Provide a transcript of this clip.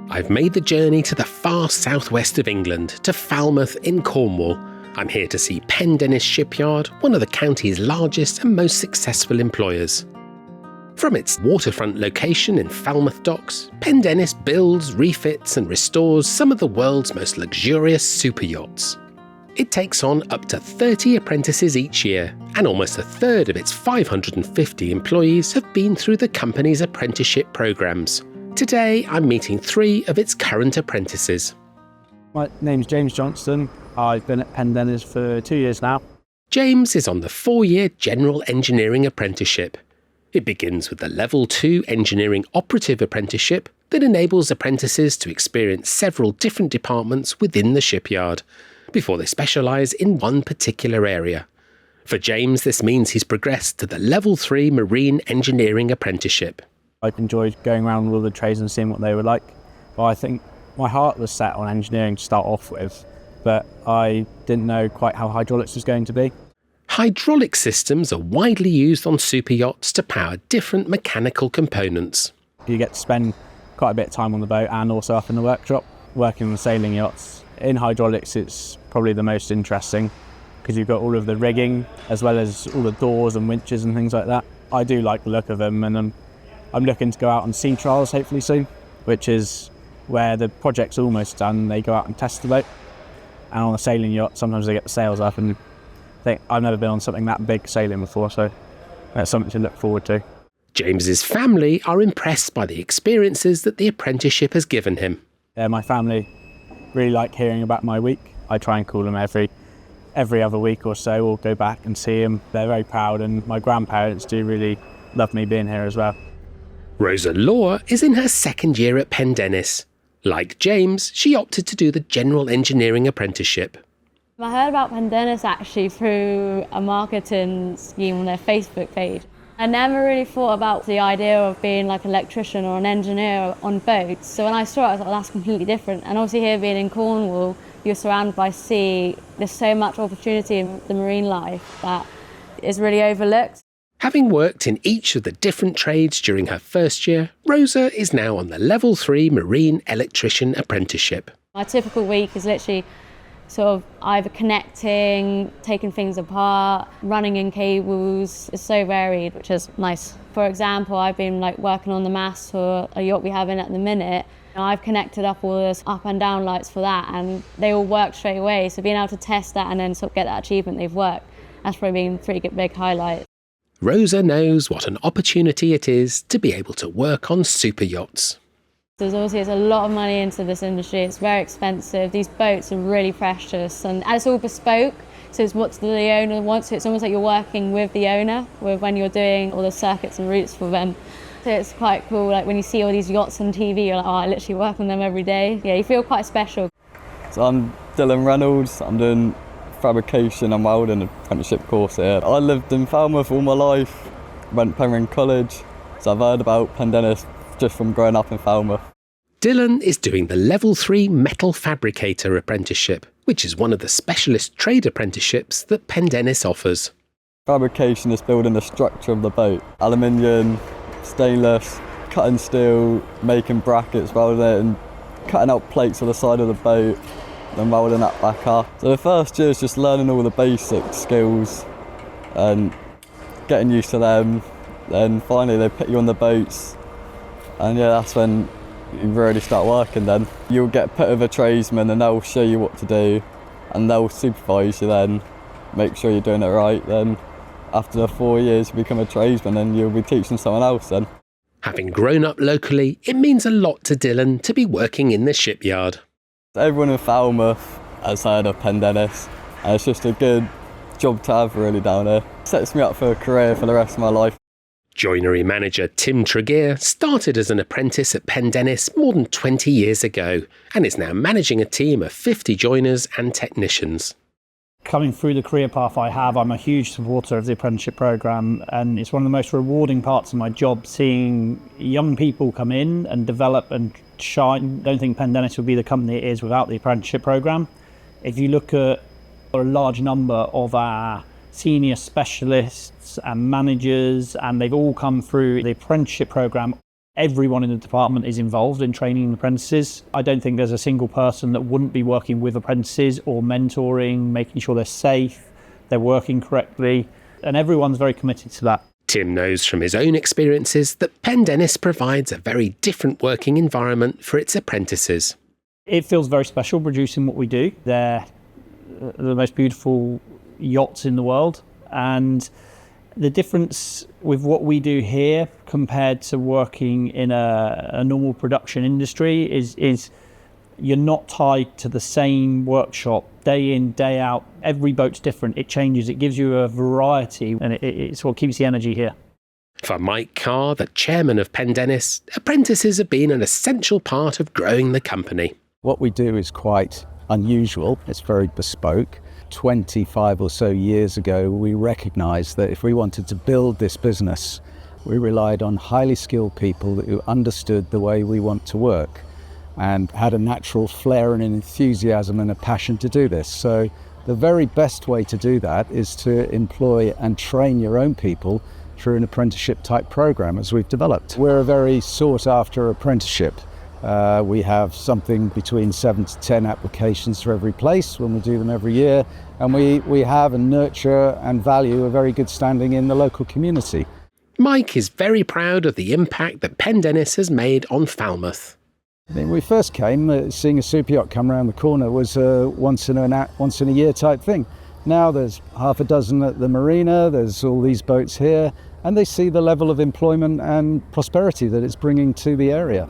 I've made the journey to the far southwest of England, to Falmouth in Cornwall. I'm here to see Pendennis shipyard, one of the county's largest and most successful employers. From its waterfront location in Falmouth Docks, Pendennis builds, refits and restores some of the world's most luxurious super yachts. It takes on up to 30 apprentices each year, and almost a third of its 550 employees have been through the company's apprenticeship programmes. Today I'm meeting 3 of its current apprentices. My name's James Johnston. I've been at Pendennis for 2 years now. James is on the 4-year General Engineering Apprenticeship. It begins with the Level 2 Engineering Operative Apprenticeship that enables apprentices to experience several different departments within the shipyard, before they specialise in one particular area. For James, this means he's progressed to the Level 3 Marine Engineering Apprenticeship. I've enjoyed going around with all the trades and seeing what they were like. But I think my heart was set on engineering to start off with, but I didn't know quite how hydraulics was going to be. Hydraulic systems are widely used on super yachts to power different mechanical components. You get to spend quite a bit of time on the boat and also up in the workshop, working on sailing yachts. In hydraulics, it's probably the most interesting because you've got all of the rigging as well as all the doors and winches and things like that. I do like the look of them, and I'm looking to go out on sea trials hopefully soon, which is where the project's almost done. They go out and test the boat, and on a sailing yacht sometimes they get the sails up, and I've never been on something that big sailing before, so that's something to look forward to. James's family are impressed by the experiences that the apprenticeship has given him. My family really like hearing about my week. I try and call them every other week or so, or go back and see them. They're very proud, and my grandparents do really love me being here as well. Rosa Law is in her 2nd year at Pendennis. Like James, she opted to do the General Engineering Apprenticeship. I heard about Pendennis actually through a marketing scheme on their Facebook page. I never really thought about the idea of being like an electrician or an engineer on boats. So when I saw it, I was like, that's completely different. And obviously here being in Cornwall, you're surrounded by sea. There's so much opportunity in the marine life that is really overlooked. Having worked in each of the different trades during her 1st year, Rosa is now on the Level 3 Marine Electrician Apprenticeship. My typical week is literally sort of either connecting, taking things apart, running in cables. It's so varied, which is nice. For example, I've been working on the mast for a yacht we have in at the minute. I've connected up all this up and down lights for that, and they all work straight away. So being able to test that and then sort of get that achievement they've worked, that's probably been a pretty big highlight. Rosa knows what an opportunity it is to be able to work on super yachts. There's a lot of money into this industry. It's very expensive. These boats are really precious, and it's all bespoke. So it's what the owner wants. So it's almost like you're working with the owner when you're doing all the circuits and routes for them. So it's quite cool. Like when you see all these yachts on TV, you're like, oh, I literally work on them every day. Yeah, you feel quite special. So I'm Dylan Reynolds. I'm doing Fabrication and welding apprenticeship course here. I lived in Falmouth all my life, went to Penryn College, so I've heard about Pendennis just from growing up in Falmouth. Dylan is doing the Level 3 Metal Fabricator Apprenticeship, which is one of the specialist trade apprenticeships that Pendennis offers. Fabrication is building the structure of the boat. Aluminium, stainless, cutting steel, making brackets, welding it and cutting out plates on the side of the boat, then welding that back up. So the first year is just learning all the basic skills and getting used to them. Then finally they put you on the boats, and yeah, that's when you really start working then. You'll get put with a tradesman and they'll show you what to do, and they'll supervise you then, make sure you're doing it right. Then after the 4 years you become a tradesman and you'll be teaching someone else then. Having grown up locally, it means a lot to Dylan to be working in the shipyard. Everyone in Falmouth has heard of Pendennis, and it's just a good job to have really down here. It sets me up for a career for the rest of my life. Joinery manager Tim Tregear started as an apprentice at Pendennis more than 20 years ago and is now managing a team of 50 joiners and technicians. Coming through the career path I have, I'm a huge supporter of the apprenticeship programme, and it's one of the most rewarding parts of my job, seeing young people come in and develop and shine. I don't think Pendennis would be the company it is without the apprenticeship programme. If you look at a large number of our senior specialists and managers, and they've all come through the apprenticeship programme. Everyone in the department is involved in training apprentices. I don't think there's a single person that wouldn't be working with apprentices or mentoring, making sure they're safe, they're working correctly, and everyone's very committed to that. Tim knows from his own experiences that Pendennis provides a very different working environment for its apprentices. It feels very special producing what we do. They're the most beautiful yachts in the world, and the difference with what we do here compared to working in a normal production industry is you're not tied to the same workshop day in, day out. Every boat's different. It changes. It gives you a variety, and it's what keeps the energy here. For Mike Carr, the chairman of Pendennis, apprentices have been an essential part of growing the company. What we do is quite unusual. It's very bespoke. 25 or so years ago, we recognised that if we wanted to build this business, we relied on highly skilled people who understood the way we want to work and had a natural flair and an enthusiasm and a passion to do this. So the very best way to do that is to employ and train your own people through an apprenticeship type program as we've developed. We're a very sought after apprenticeship. We have something between 7 to 10 applications for every place when we do them every year, and we have and nurture and value a very good standing in the local community. Mike is very proud of the impact that Pendennis has made on Falmouth. When we first came, seeing a super yacht come around the corner was a once in a year type thing. Now there's half a dozen at the marina, there's all these boats here, and they see the level of employment and prosperity that it's bringing to the area.